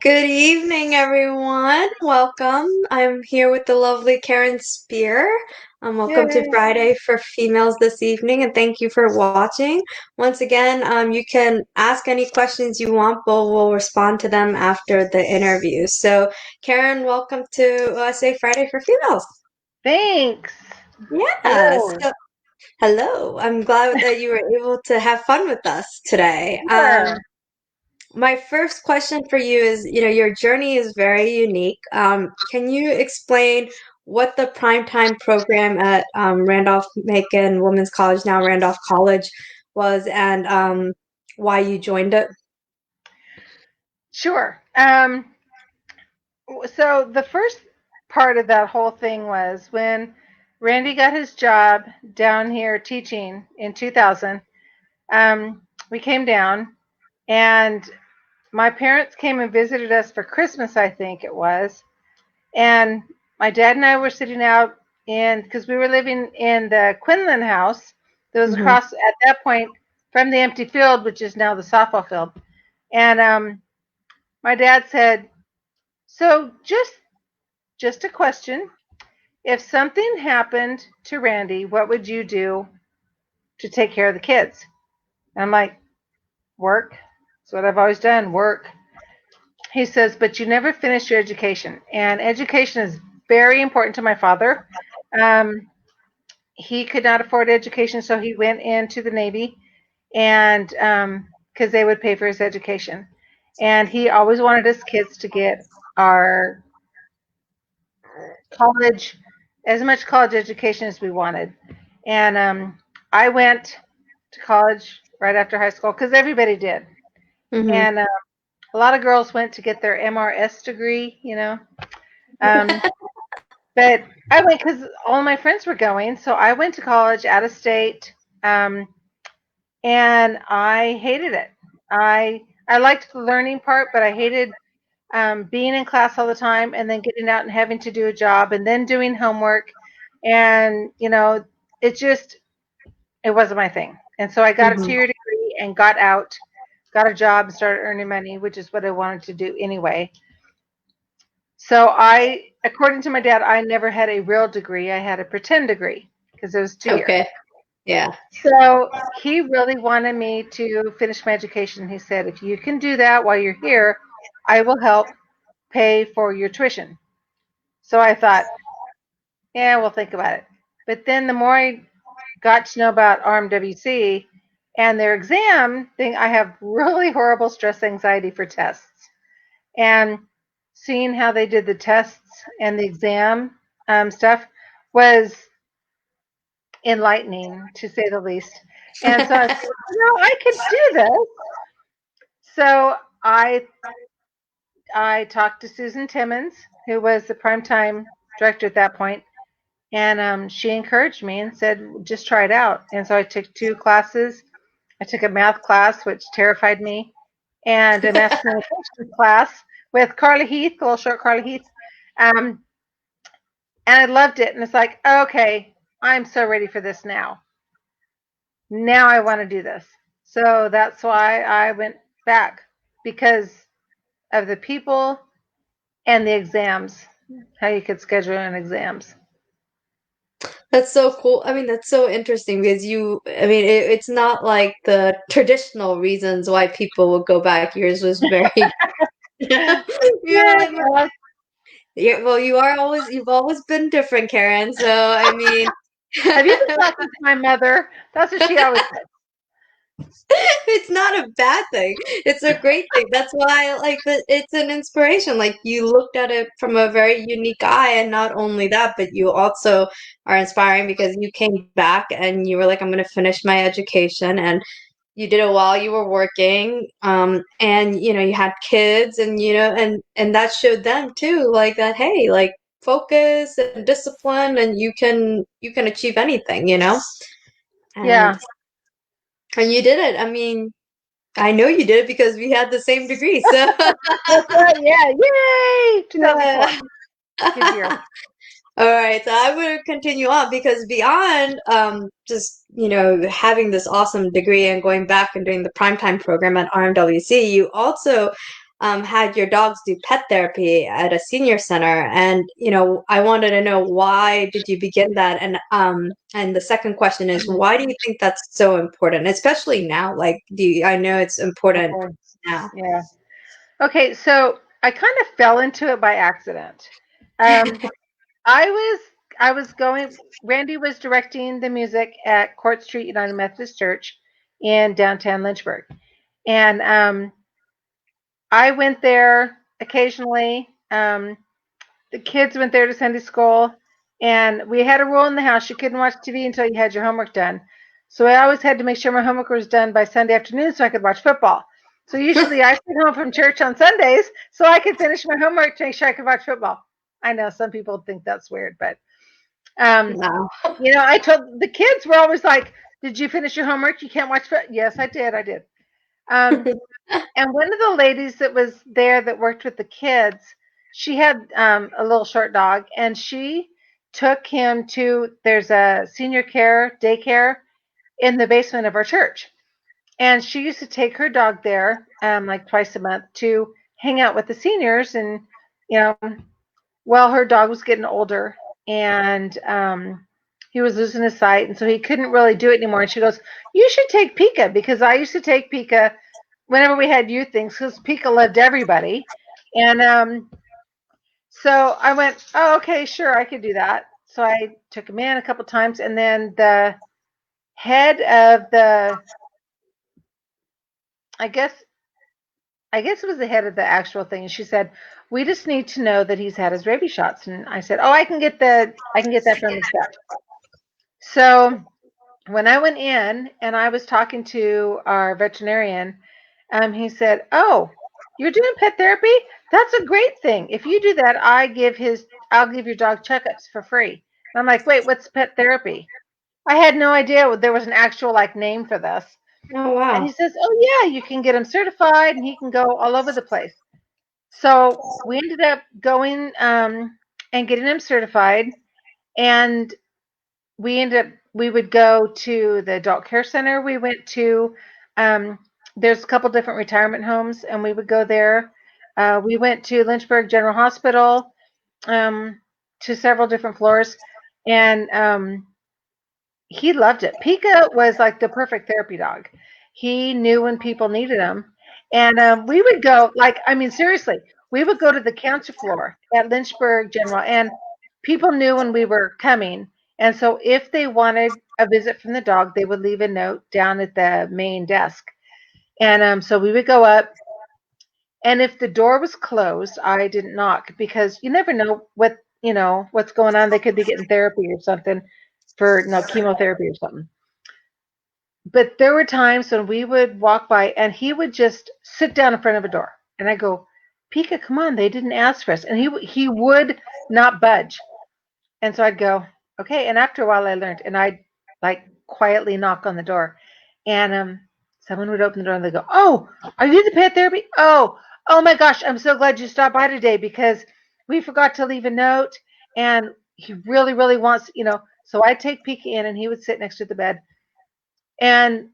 Good evening, everyone. Welcome. I'm here with the lovely Karen Speer. Welcome to Yay. Friday for Females this evening, and thank you for watching. Once again, you can ask any questions you want, but we'll respond to them after the interview. So, Karen, welcome to say Friday for Females. Thanks. Yeah. Hello. So, hello. I'm glad that you were able to have fun with us today. Sure. My first question for you is, your journey is very unique. Can you explain what the primetime program at Randolph-Macon Women's College, now Randolph College, was and why you joined it? Sure. So the first part of that whole thing was when Randy got his job down here teaching in 2000. We came down, and my parents came and visited us for Christmas, I think it was. And my dad and I were sitting out because we were living in the Quinlan house that was Hmm. across at that point from the empty field, which is now the softball field. And my dad said, "So just a question: if something happened to Randy, what would you do to take care of the kids?" And I'm like, "Work. That's what I've always done. Work." He says, "But you never finished your education, and education is very important to my father." Um, he could not afford education, so he went into the Navy, and because they would pay for his education, and he always wanted us kids to get our college, as much college education as we wanted. And I went to college right after high school because everybody did, Hmm. and a lot of girls went to get their MRS degree. Um, but I went because all my friends were going, so I went to college out of state. Um, and I hated it. I liked the learning part, but I hated being in class all the time and then getting out and having to do a job and then doing homework, and it wasn't my thing. And so I got a Hmm. 2 year degree and got out, got a job, and started earning money, which is what I wanted to do anyway. So according to my dad, I never had a real degree. I had a pretend degree because it was 2 year. Okay. Yeah. So he really wanted me to finish my education. He said, if you can do that while you're here, I will help pay for your tuition. So I thought, yeah, we'll think about it. But then the more I got to know about RMWC and their exam thing, I have really horrible stress anxiety for tests. And seeing how they did the tests and the exam stuff was enlightening, to say the least. And so I said, I could do this. So I talked to Susan Timmons, who was the primetime director at that point, and she encouraged me and said, just try it out. And so I took 2 classes. I took a math class, which terrified me, and a mass communications class with Carla Heath, little short Carla Heath. Um, and I loved it. And it's like, okay, I'm so ready for this now. Now I want to do this. So that's why I went back, because of the people and the exams, how you could schedule in exams. That's so cool. I mean, that's so interesting because it's not like the traditional reasons why people would go back. Yours was very, you're like, Yeah. well, you've always been different, Karen. So, I mean, Have you been talking to my mother? That's what she always said. it's not a bad thing. It's a great thing. That's why I like that it's an inspiration. Like you looked at it from a very unique eye, and not only that, but you also are inspiring because you came back and you were like, I'm going to finish my education, and you did it while you were working. And you had kids, and and that showed them too, like that. Hey, like focus and discipline, and you can achieve anything. And Yeah. and you did it. I mean, I know you did it because we had the same degree. So, That's right. Yeah. Yay! 2004. yeah. Good year. All right, so I'm going to continue on because beyond just having this awesome degree and going back and doing the primetime program at RMWC, you also had your dogs do pet therapy at a senior center, and I wanted to know, why did you begin that? And the second question is, why do you think that's so important, especially now? Like, I know it's important Okay. now. Yeah. Okay, so I kind of fell into it by accident. Um, I was I was going. Randy was directing the music at Court Street United Methodist Church in downtown Lynchburg, and I went there occasionally. The kids went there to Sunday school, and we had a rule in the house: you couldn't watch TV until you had your homework done. So I always had to make sure my homework was done by Sunday afternoon so I could watch football. So usually I stayed home from church on Sundays so I could finish my homework to make sure I could watch football. I know some people think that's weird, but um, No. I told the kids were always like, "Did you finish your homework? You can't watch football." Yes, I did. I did. Um, and one of the ladies that was there that worked with the kids, she had a little short dog, and she took him to, there's a senior care daycare in the basement of our church. And she used to take her dog there like twice a month to hang out with the seniors. And, you know, well, her dog was getting older, and he was losing his sight. And so he couldn't really do it anymore. And she goes, "You should take Pika," because I used to take Pika whenever we had youth things, because Pika loved everybody. And so I went, "Oh, okay, sure, I could do that." So I took him in a couple times, and then the head of the, I guess, I guess it was the head of the actual thing. And she said, "We just need to know that he's had his rabies shots." And I said, "Oh, I can get that from the vet." So when I went in and I was talking to our veterinarian, he said, "Oh, you're doing pet therapy? That's a great thing. If you do that, I'll give your dog checkups for free." And I'm like, "Wait, what's pet therapy?" I had no idea there was an actual like name for this. Oh, And he wow. says, "Oh yeah, you can get him certified, and he can go all over the place." So we ended up going and getting him certified, and we would go to the adult care center. We went to um, there's a couple different retirement homes, and we would go there. We went to Lynchburg General Hospital, to several different floors, and he loved it. Pika was like the perfect therapy dog. He knew when people needed him, and we would go, like, I mean, seriously, we would go to the cancer floor at Lynchburg General, and people knew when we were coming. And so if they wanted a visit from the dog, they would leave a note down at the main desk. And so we would go up, and if the door was closed, I didn't knock, because you never know what's going on. They could be getting therapy or something for chemotherapy or something. But there were times when we would walk by and he would just sit down in front of a door, and I go, "Pika, come on, they didn't ask for us." And he would not budge. And so I'd go, "Okay." And after a while I learned, and I'd like quietly knock on the door, and someone would open the door and they go, "Oh, are you the pet therapy? Oh my gosh, I'm so glad you stopped by today, because we forgot to leave a note, and he really, really wants, so I'd take Pika in, and he would sit next to the bed, and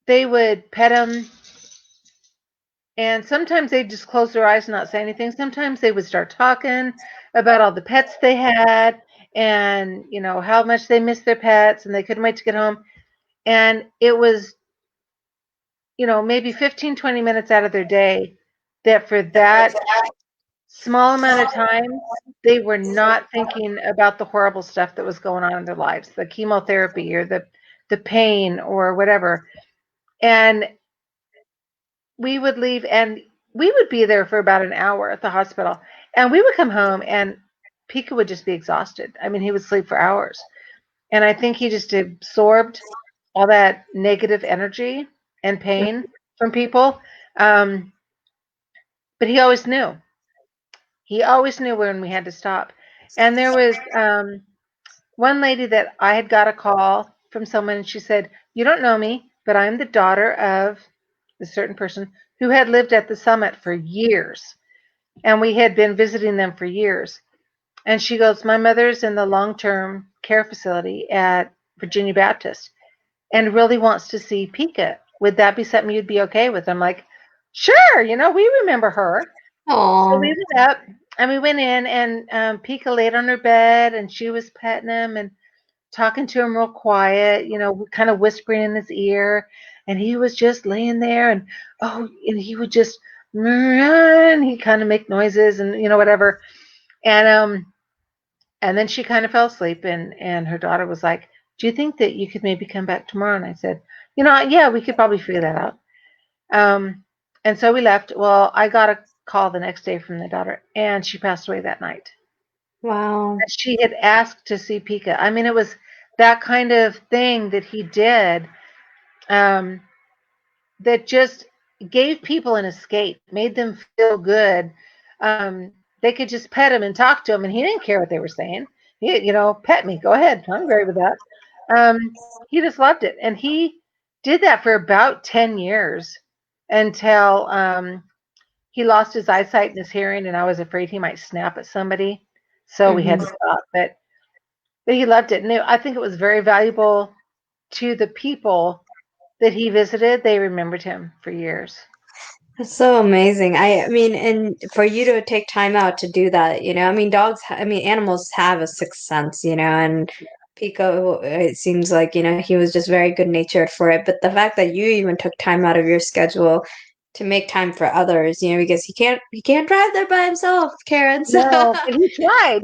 they would pet him, and sometimes they'd just close their eyes and not say anything. Sometimes they would start talking about all the pets they had, and how much they missed their pets and they couldn't wait to get home. And it was, maybe 15, 20 minutes out of their day that for that small amount of time, they were not thinking about the horrible stuff that was going on in their lives, the chemotherapy or the pain or whatever. And we would leave, and we would be there for about an hour at the hospital, and we would come home, and Pika would just be exhausted. I mean, he would sleep for hours, and I think he just absorbed all that negative energy and pain from people. um, but he always knew when we had to stop. And there was one lady that I had got a call from someone, and she said, "You don't know me, but I'm the daughter of a certain person who had lived at the summit for years, and we had been visiting them for years." And she goes, "My mother's in the long-term care facility at Virginia Baptist and really wants to see Pika. Would that be something you'd be okay with?" I'm like, Sure, we remember her. So Oh, we went up and we went in, and Pika laid on her bed and she was petting him and talking to him real quiet, kind of whispering in his ear. And he was just laying there, and he would just, and he kind of make noises and, whatever. And, and then she kind of fell asleep, and her daughter was like, do you think that you could maybe come back tomorrow? And I said, yeah, we could probably figure that out. Um, and so we left. Well, I got a call the next day from the daughter, and she passed away that night. wow. She had asked to see Pika. I mean, it was that kind of thing that he did, um, that just gave people an escape, made them feel good. Um, they could just pet him and talk to him, and he didn't care what they were saying. Pet me, go ahead. I'm great with that. He just loved it, and he did that for about 10 years until he lost his eyesight and his hearing, and I was afraid he might snap at somebody, so we had to Hmm. stop. But he loved it, and I think it was very valuable to the people that he visited. They remembered him for years. That's so amazing. I mean, and for you to take time out to do that, I mean, I mean, animals have a sixth sense, and Pico, it seems like, he was just very good natured for it. But the fact that you even took time out of your schedule to make time for others, because he can't drive there by himself, Karen. So No, and he tried.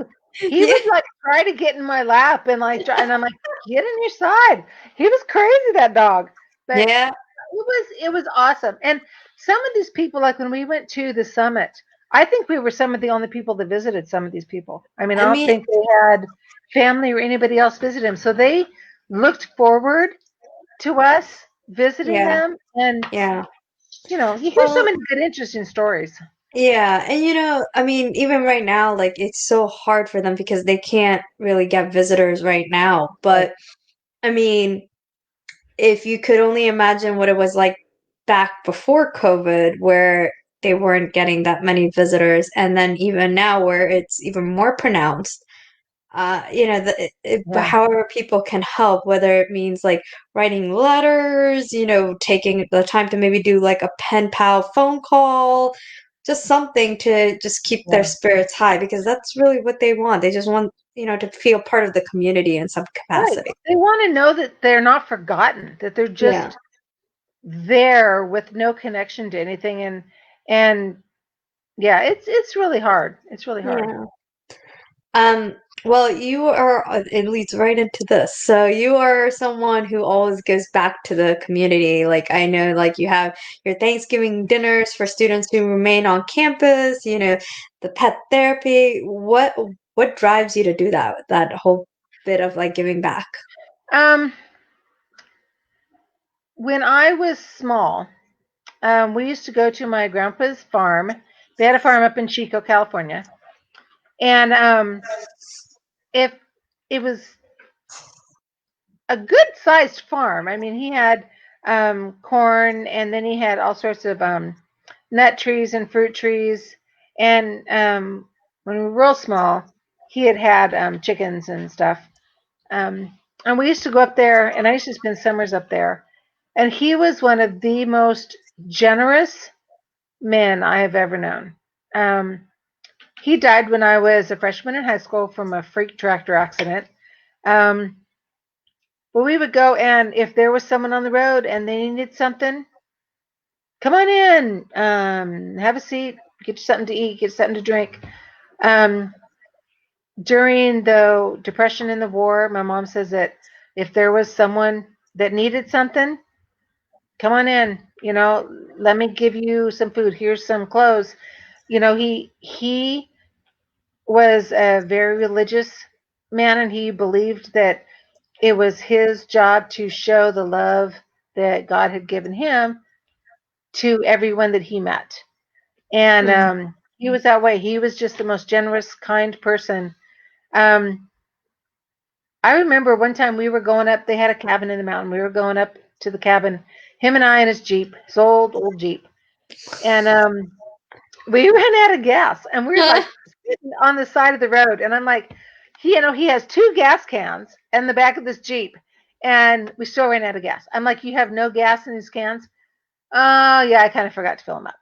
He yeah, would like try to get in my lap and like try, and I'm like, get in your side. He was crazy, that dog. But yeah. it was awesome. And some of these people, like when we went to the summit, I think we were some of the only people that visited some of these people. I mean, I I don't mean, think they had family or anybody else visit him. So they looked forward to us visiting yeah, them. And, yeah. you hear so Well, many good, interesting stories. yeah, and I mean, even right now, like it's so hard for them because they can't really get visitors right now. Right. But I mean, if you could only imagine what it was like back before COVID, where they weren't getting that many visitors, and then even now where it's even more pronounced, Yeah. however people can help, whether it means like writing letters, taking the time to maybe do like a pen pal phone call, just something to just keep their Yeah. spirits high because that's really what they want. They just want, to feel part of the community in some Right. capacity. They want to know that they're not forgotten, that they're Yeah. just there with no connection to anything. And yeah, it's really hard. It's really hard. Yeah. Um, well, you are, it leads right into this. So you are someone who always gives back to the community. Like I know, like you have your Thanksgiving dinners for students who remain on campus, the pet therapy. What drives you to do that whole bit of like giving back? Um, when I was small, we used to go to my grandpa's farm. They had a farm up in Chico, California, and if it was a good sized farm. I mean, he had corn, and then he had all sorts of nut trees and fruit trees. And when we were real small, he had chickens and stuff. And we used to go up there, and I used to spend summers up there. And he was one of the most generous men I have ever known. Um, he died when I was a freshman in high school from a freak tractor accident. Um, Well, we would go, and if there was someone on the road and they needed something, come on in, have a seat, get you something to eat, get something to drink. Um, During the Depression and the war, my mom says that if there was someone that needed something, come on in. Let me give you some food. Here's some clothes. He was a very religious man, and he believed that it was his job to show the love that God had given him to everyone that he met. And Mm. he was that way. He was just the most generous, kind person. Um, I remember one time we were going up, they had a cabin in the mountain. We were going up to the cabin, him and I in his Jeep, his old Jeep. And we ran out of gas, and we were like sitting on the side of the road. And I'm like, he has two gas cans in the back of this Jeep, and we still ran out of gas. I'm like, you have no gas in these cans? Oh, yeah, I kind of forgot to fill them up.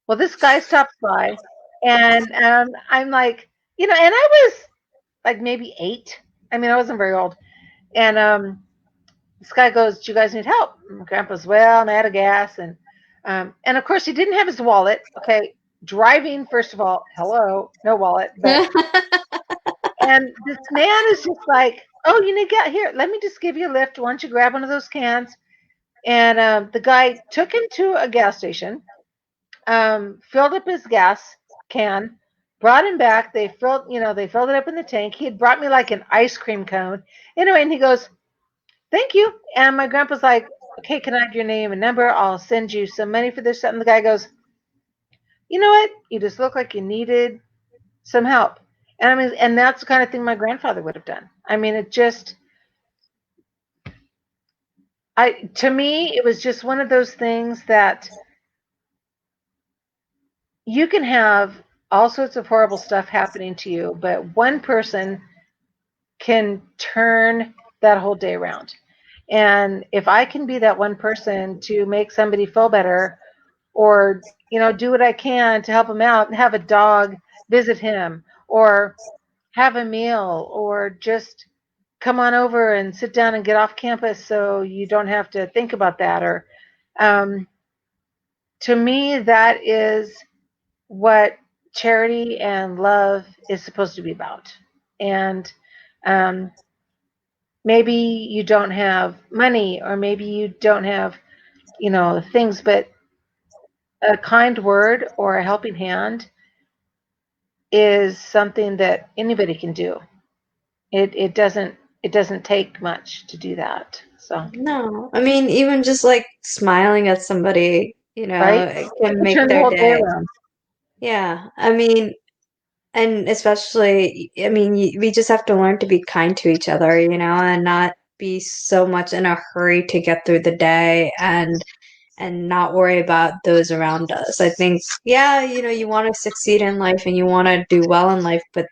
Well, this guy stops by, and I'm like, and I was like maybe 8. I mean, I wasn't very old. And this guy goes, "Do you guys need help?" And Grandpa's, "Well, I'm out of gas," and of course he didn't have his wallet. Okay, driving first of all, hello, no wallet, but and this man is just like, "Oh, you need gas here? Let me just give you a lift. Why don't you grab one of those cans?" And the guy took him to a gas station, filled up his gas can, brought him back. They filled it up in the tank. He had brought me like an ice cream cone. Anyway, and he goes, "Thank you." And my grandpa's like, "Okay, can I have your name and number? I'll send you some money for this." And the guy goes, "You know what? You just look like you needed some help." And I mean, and that's the kind of thing my grandfather would have done. I mean, to me, it was just one of those things that you can have all sorts of horrible stuff happening to you, but one person can turn that whole day around. And if I can be that one person to make somebody feel better, or do what I can to help him out and have a dog visit him, or have a meal, or just come on over and sit down and get off campus so you don't have to think about that, or um, to me that is what charity and love is supposed to be about. And um, maybe you don't have money, or maybe you don't have things, but a kind word or a helping hand is something that anybody can do. It doesn't take much to do that. So, No, I mean, even just like smiling at somebody, right? it can You make turn the their whole day day. around. Yeah, I mean, and especially, I mean, we just have to learn to be kind to each other, and not be so much in a hurry to get through the day and not worry about those around us. I think, yeah, you want to succeed in life and you want to do well in life, but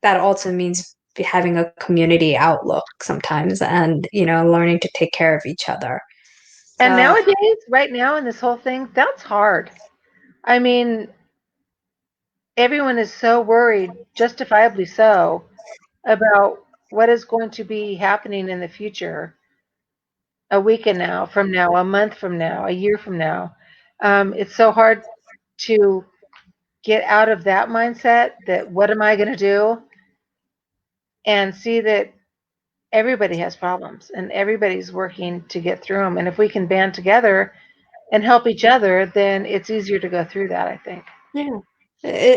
that also means having a community outlook sometimes and, learning to take care of each other. And So, nowadays, right now in this whole thing, that's hard. I mean, everyone is so worried, justifiably so, about what is going to be happening in the future, a week from now, a month from now, a year from now. It's so hard to get out of that mindset, that what am I going to do, and see that everybody has problems and everybody's working to get through them. And if we can band together and help each other, then it's easier to go through that, I think. yeah.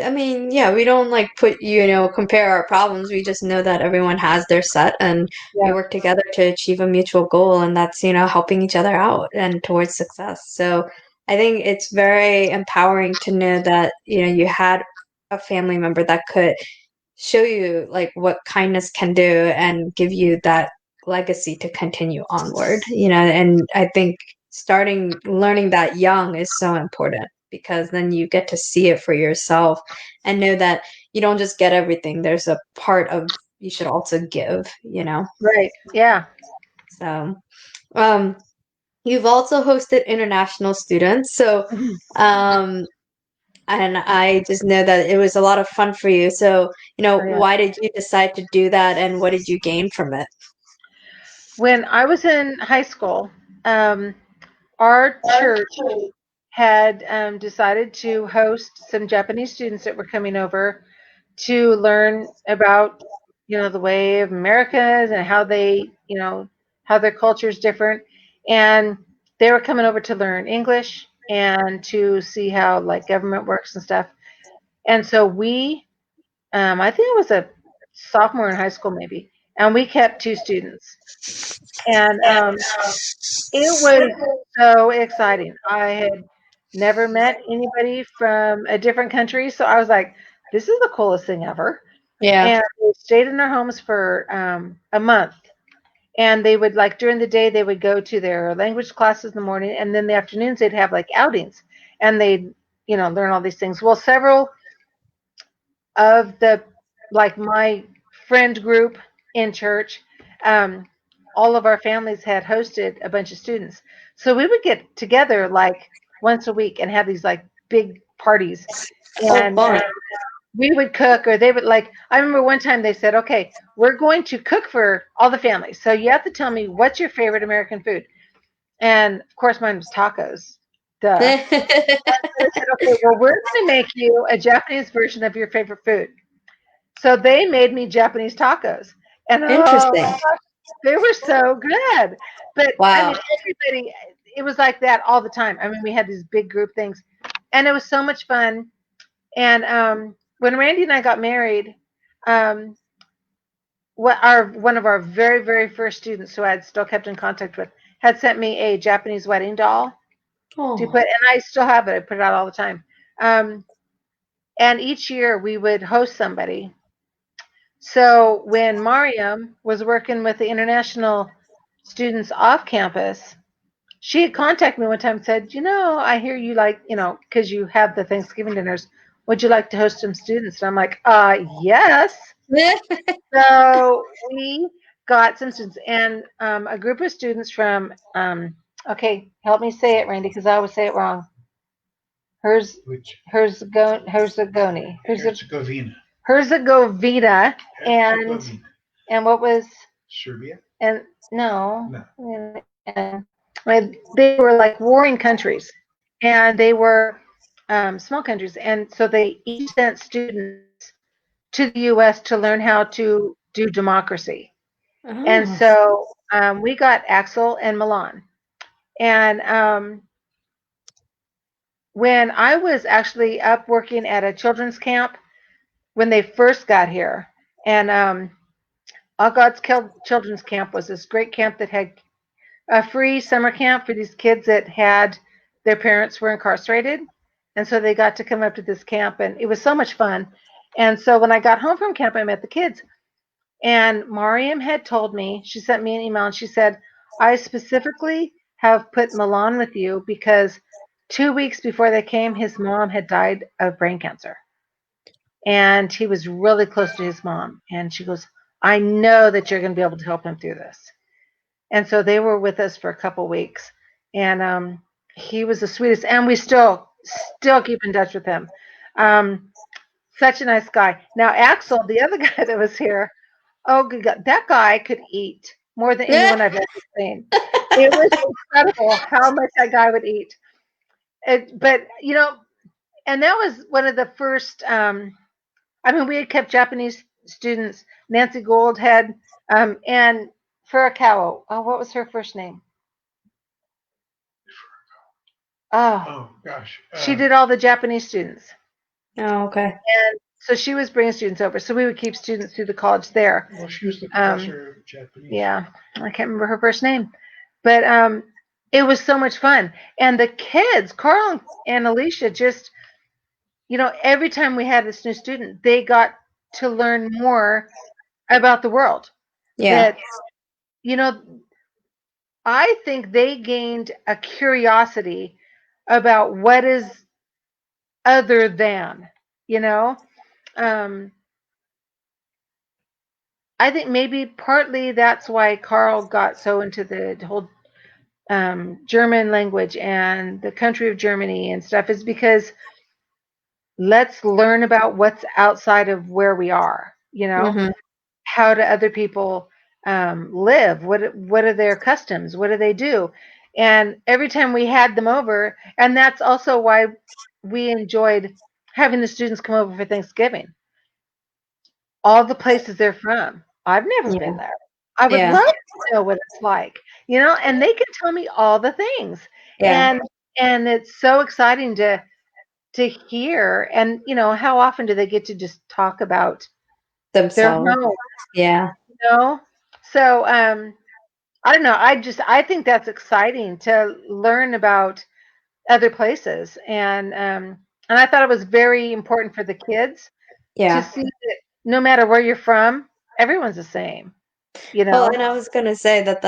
I mean, yeah, we don't like compare our problems. We just know that everyone has their set and we Yeah. work together to achieve a mutual goal, and that's, helping each other out and towards success. So I think it's very empowering to know that, you had a family member that could show you like what kindness can do and give you that legacy to continue onward, and I think starting learning that young is so important because then you get to see it for yourself and know that you don't just get everything. There's a part of you should also give. Right. Yeah. So, um, you've also hosted international students. So, Mhm. um, and I just know that it was a lot of fun for you. So, Oh, yeah. why did you decide to do that and what did you gain from it? When I was in high school, um, our church had decided to host some Japanese students that were coming over to learn about, the way of Americas and how how their culture is different. And they were coming over to learn English and to see how like government works and stuff. And so I think it was a sophomore in high school maybe, and we kept 2 students. And it was so exciting. I had never met anybody from a different country, so I was like, this is the coolest thing ever. Yeah. And they stayed in their homes for a month. And they would, like, during the day, they would go to their language classes in the morning, and then the afternoons they'd have like outings, and they'd, learn all these things. Well, several of the like my friend group in church, um, all of our families had hosted a bunch of students, so we would get together like once a week and have these like big parties, Oh, and fun. we would cook, or they would like. I remember one time they said, "Okay, we're going to cook for all the families, so you have to tell me what's your favorite American food." And of course, mine was tacos. Duh. They said, "Okay, well, we're going to make you a Japanese version of your favorite food." So they made me Japanese tacos, and oh, Interesting. they were so good. But I Wow. mean, everybody, it was like that all the time. I mean, we had these big group things, and it was so much fun. And when Randy and I got married, um, what our one of our very first students who I had still kept in contact with had sent me a Japanese wedding doll to Oh. put, and I still have it. I put it out all the time. Um, and each year we would host somebody. So when Mariam was working with the international students off campus, she had contacted me one time and said, I hear you like, because you have the Thanksgiving dinners. Would you like to host some students? And I'm like, yes. So we got some students and a group of students from, okay, help me say it, Randy, because I always say it wrong. Hers, Which Herzegoni, Herzegovina. Herzegovina, and Herzegovina. and what was Serbia? and no, No. and they were like warring countries, and they were small countries, and so they each sent students to the U.S. to learn how to do democracy. And Oh. so we got Axel and Milan. And when I was actually up working at a children's camp when they first got here, and All God's Children's Camp was this great camp that had a free summer camp for these kids that had their parents were incarcerated. And so they got to come up to this camp, and it was so much fun. And so when I got home from camp, I met the kids. And Mariam had told me, she sent me an email and she said, I specifically have put Milan with you because 2 weeks before they came, his mom had died of brain cancer. And he was really close to his mom. And she goes, I know that you're going to be able to help him through this. And so they were with us for a couple weeks. And he was the sweetest. And we still keep in touch with him. Um, Such a nice guy. Now, Axel, the other guy that was here, oh, good God, that guy could eat more than anyone I've ever seen. It was incredible how much that guy would eat. But and that was one of the first. I mean, we had kept Japanese students. Nancy Goldhead and Furukawa. Oh, what was her first name? Oh, Oh gosh. she did all the Japanese students. Oh, okay. And so she was bringing students over. So we would keep students through the college there. Well, she was the professor of Japanese. Yeah, I can't remember her first name, but it was so much fun. And the kids, Carl and Alicia, just every time we had this new student, they got to learn more about the world. Yeah. That you know, I think they gained a curiosity about what is other than, you know. Um, I think maybe partly that's why Carl got so into the whole German language and the country of Germany and stuff is because let's learn about what's outside of where we are. Hmm. How do other people live? What are their customs? What do they do? And every time we had them over, and that's also why we enjoyed having the students come over for Thanksgiving. All the places they're from. I've never been Yeah. there. I would Yeah. love to know what it's like, and they can tell me all the things. Yeah. And it's so exciting to hear. And how often do they get to just talk about their Themselves. home, Yeah. you know? So I don't know. I think that's exciting to learn about other places. And I thought it was very important for the kids to Yeah. see that no matter where you're from, everyone's the same, you Well, know? and I was gonna say that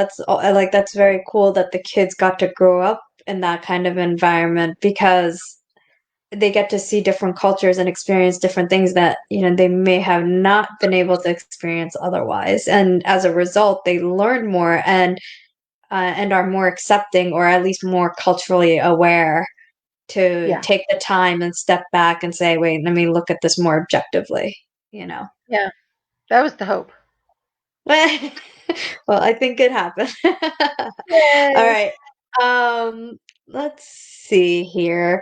like that's very cool that the kids got to grow up in that kind of environment because they get to see different cultures and experience different things that, they may have not been able to experience otherwise. And as a result, they learn more and are more accepting or at least more culturally aware. to Yeah. take the time and step back and say, wait, let me look at this more objectively, you know. Yeah. That was the hope. Well, I think it happened. All Yay. right. Let's see here.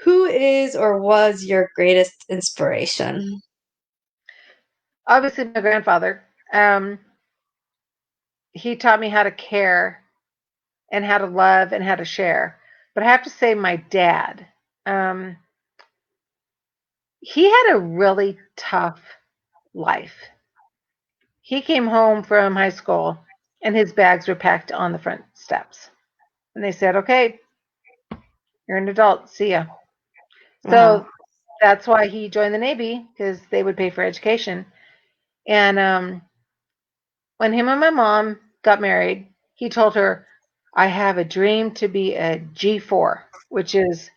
Who is or was your greatest inspiration? Obviously, my grandfather. He taught me how to care and how to love and how to share. But I have to say, my dad. Um, he had a really tough life. He came home from high school and his bags were packed on the front steps. And they said, okay, you're an adult. See ya. Wow. So that's why he joined the Navy because they would pay for education. And when him and my mom got married, he told her, I have a dream to be a G4, which is,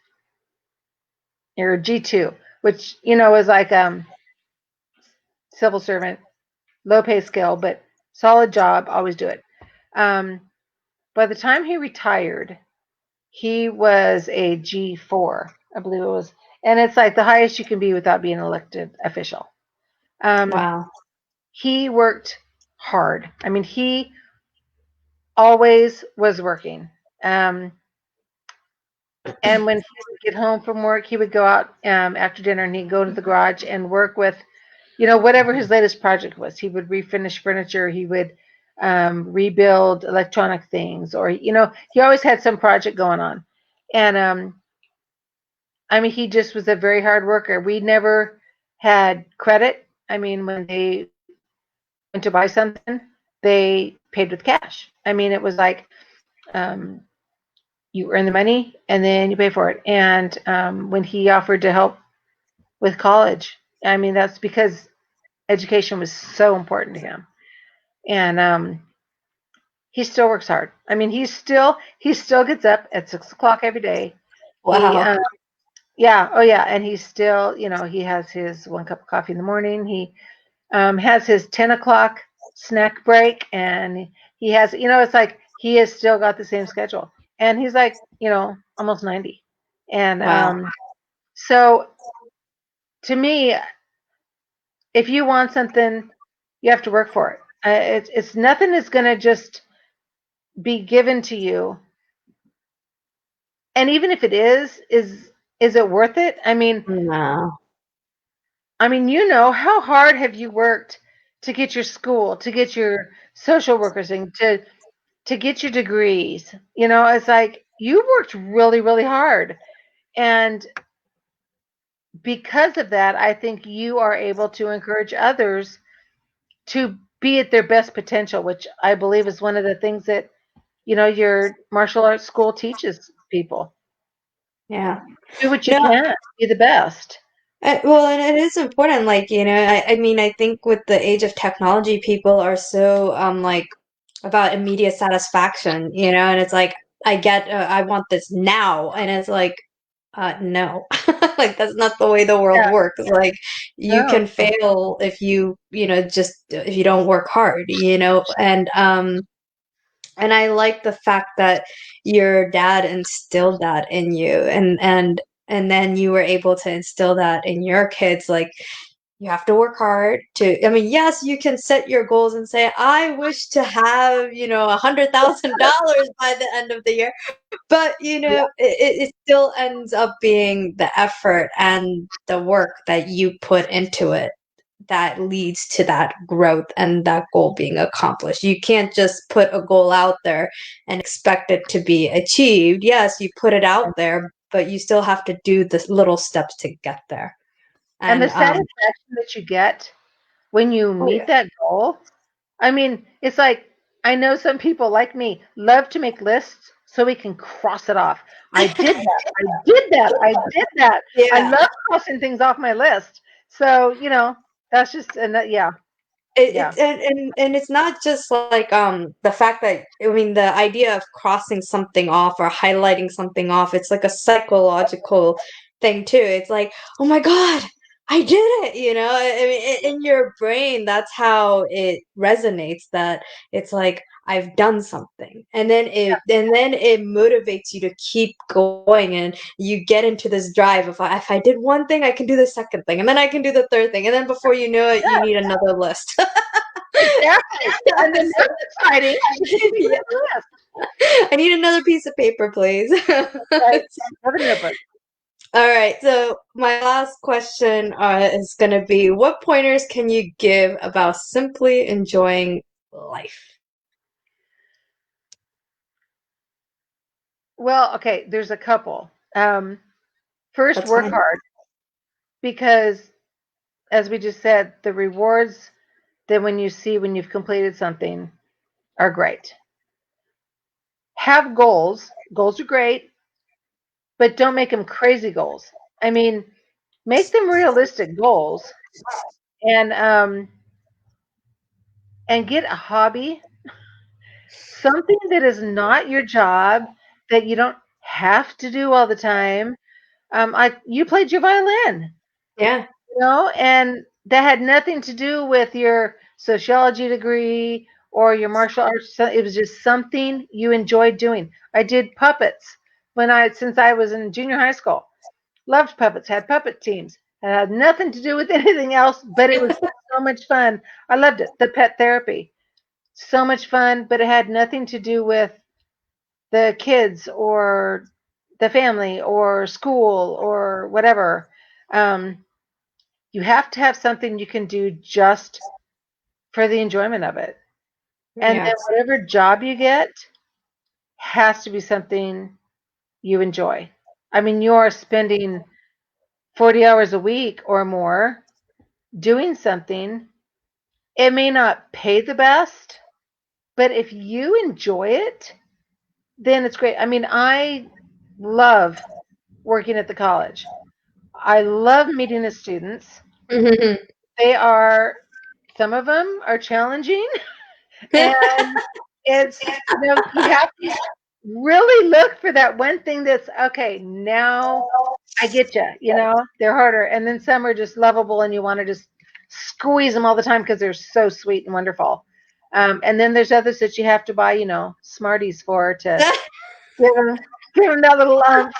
or G2, which, is like civil servant, low pay scale, but solid job, always do it. Um, by the time he retired, he was a G4, I believe it was. And it's like the highest you can be without being an elected official. Um, Wow. he worked hard. I mean, he always was working. Um, and when he would get home from work, he would go out after dinner and he'd go to the garage and work with, whatever his latest project was. He would refinish furniture. He would rebuild electronic things, or he always had some project going on. And I mean, he just was a very hard worker. We never had credit. I mean, when they went to buy something, they paid with cash. I mean, it was like um, you earn the money and then you pay for it. And when he offered to help with college, I mean, that's because education was so important to him. And he still works hard. I mean, he still gets up at 6 o'clock every day. He Wow. Yeah, oh yeah, and he's still, he has his 1 cup of coffee in the morning. He has his 10 o'clock snack break, and he has, it's like he has still got the same schedule, and he's like, almost 90, and Wow. so to me, if you want something, you have to work for it. It's nothing is going to just be given to you, and even if it is it worth it? No. I mean, how hard have you worked to get your school, to get your social workers thing, to get your degrees? It's like you worked really, really hard. And because of that, I think you are able to encourage others to be at their best potential, which I believe is one of the things that, your martial arts school teaches people. Yeah. Do what you No, can, be the best. well, and it is important, like, I mean, I think with the age of technology, people are so, like, about immediate satisfaction, and it's like, I want this now, and it's like, no, like, that's not the way the world Yeah, works. Like, you no. can fail if just if you don't work hard, and I like the fact that your dad instilled that in you, and then you were able to instill that in your kids. Like, you have to work hard to. I mean, yes, you can set your goals and say, "I wish to have $100,000 by the end of the year," but it still ends up being the effort and the work that you put into it that leads to that growth and that goal being accomplished. You can't just put a goal out there and expect it to be achieved. Yes, you put it out there, but you still have to do the little steps to get there. And the And satisfaction that you get when you oh meet yeah. that goal, I mean, it's like I know some people like me love to make lists so we can cross it off. I did that. I did that. I did that. I Yeah. love crossing things off my list. So, that's just, and that, yeah, yeah, And it's not just like the fact that, I mean, the idea of crossing something off or highlighting something off, it's like a psychological thing too. It's like, oh my God, I did it, I mean, in your brain, that's how it resonates, that it's like, I've done something. And then it motivates you to keep going, and you get into this drive of, if I did one thing, I can do the second thing, and then I can do the third thing, and then before you know it, you need another list. Exactly. And then that's exciting. You get to do Yeah. the list. I need another piece of paper, please. Right. Another notebook. All right, so my last question is going to be, what pointers can you give about simply enjoying life? Well, okay, there's a couple. First, That's work fine. hard because, as we just said, the rewards that when you see when you've completed something are great. Have goals. Goals are great, but don't make them crazy goals. I mean, make them realistic goals, and um, and get a hobby, something that is not your job, that you don't have to do all the time. You played your violin, Yeah. and that had nothing to do with your sociology degree or your martial arts. It was just something you enjoyed doing. I did puppets since I was in junior high school. Loved puppets, had puppet teams. It had nothing to do with anything else, but it was so much fun. I loved it. The pet therapy, so much fun, but it had nothing to do with the kids or the family or school or whatever. Um, you have to have something you can do just for the enjoyment of it. And then Yes. whatever job you get has to be something you enjoy. I mean, you are spending 40 hours a week or more doing something. It may not pay the best, but if you enjoy it, then it's great. I mean, I love working at the college. I love meeting the students. They are, some of them are challenging, and you have to really look for that one thing that's okay. Now I get you. They're harder, and then some are just lovable, and you want to just squeeze them all the time because they're so sweet and wonderful. And then there's others that you have to buy, Smarties for to give them that little lump.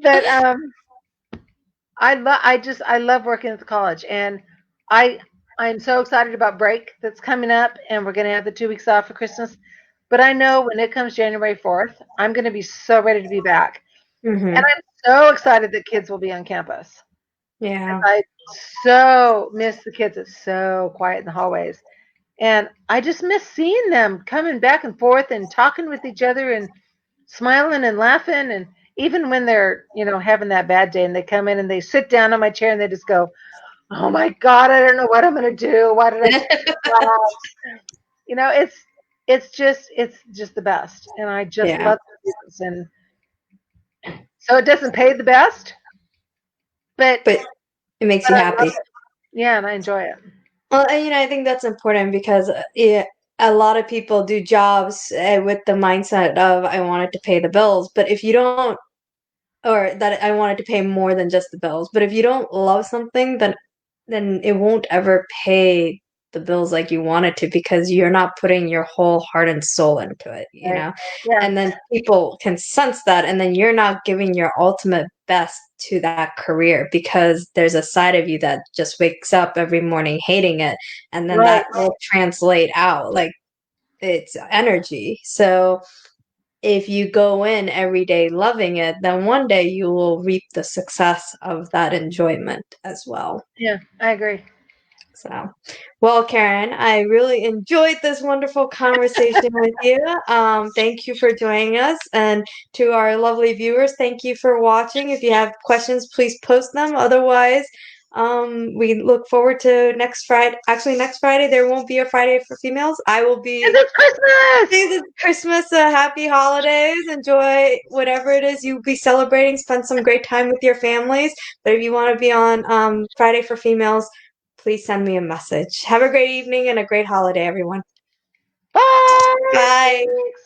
But I love working at the college, and I I'm so excited about break that's coming up, and we're gonna have the 2 weeks off for Christmas. But I know when it comes January 4th, I'm gonna be so ready to be back, and Hmm. I'm so excited that kids will be on campus. Yeah. I so miss the kids. It's so quiet in the hallways, and I just miss seeing them coming back and forth and talking with each other and smiling and laughing. And even when they're having that bad day and they come in and they sit down on my chair and they just go, oh my God, I don't know what I'm going to do. Why did I choose that? It's just the best, and I just Yeah. love the students. And so it doesn't pay the best, but But it makes but you I love happy. it. Yeah, and I enjoy it. Well, and, I think that's important because a lot of people do jobs with the mindset of, I want it to pay the bills. But if you don't, or that I wanted to pay more than just the bills. But if you don't love something, then it won't ever pay the bills like you want it to, because you're not putting your whole heart and soul into it, Right. Yeah. And then people can sense that, and then you're not giving your ultimate best to that career, because there's a side of you that just wakes up every morning hating it, and then Right. that will translate out like it's energy. So if you go in every day loving it, then one day you will reap the success of that enjoyment as well. Yeah, I agree. So, well, Karen, I really enjoyed this wonderful conversation with you. Thank you for joining us. And to our lovely viewers, thank you for watching. If you have questions, please post them. Otherwise, we look forward to next Friday. Actually, next Friday, there won't be a Friday for females. I will Because be. it's Christmas. It's Christmas, happy holidays. Enjoy whatever it is you'll be celebrating. Spend some great time with your families. But if you want to be on Friday for Females, please send me a message. Have a great evening and a great holiday, everyone. Bye. Bye. Thanks.